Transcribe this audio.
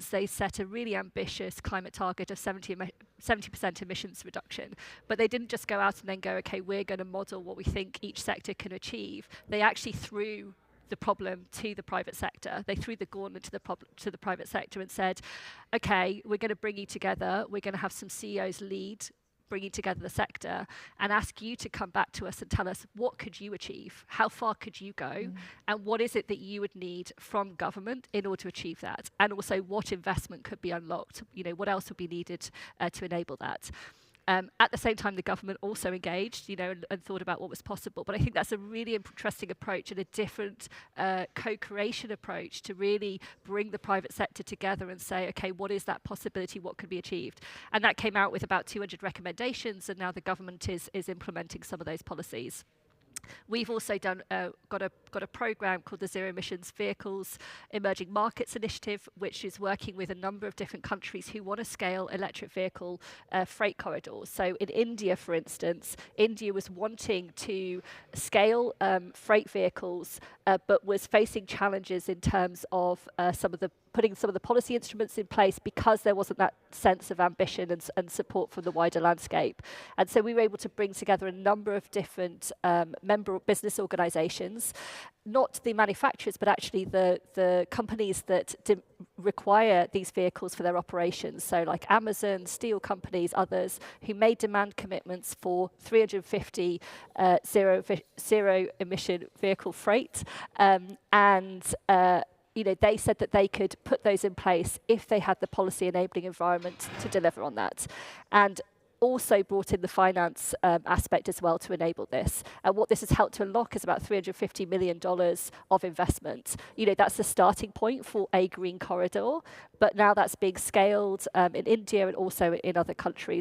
they set a really ambitious climate target of 70% emissions reduction, but they didn't just go out and then go, okay, we're going to model what we think each sector can achieve. They actually threw the problem to the private sector. They threw the gauntlet to the private sector and said, okay, we're going to bring you together. We're going to have some CEOs lead bringing together the sector and ask you to come back to us and tell us, what could you achieve? How far could you go? And what is it that you would need from government in order to achieve that? And also, what investment could be unlocked? You know, what else would be needed to enable that? At the same time, the government also engaged, you know, and thought about what was possible. But I think that's a really interesting approach and a different co-creation approach to really bring the private sector together and say, okay, what is that possibility? What could be achieved? And that came out with about 200 recommendations, and now the government is implementing some of those policies. We've also got a program called the Zero Emissions Vehicles Emerging Markets Initiative, which is working with a number of different countries who want to scale electric vehicle freight corridors. So in India, for instance, India was wanting to scale freight vehicles, but was facing challenges in terms of putting some of the policy instruments in place because there wasn't that sense of ambition and support from the wider landscape. And so we were able to bring together a number of different member business organizations, not the manufacturers, but actually the companies that require these vehicles for their operations. So like Amazon, steel companies, others, who made demand commitments for 350 zero emission vehicle freight. You know, they said that they could put those in place if they had the policy enabling environment to deliver on that. And also brought in the finance aspect as well to enable this. And what this has helped to unlock is about $350 million of investment. You know, that's the starting point for a green corridor, but now that's being scaled in India and also in other countries.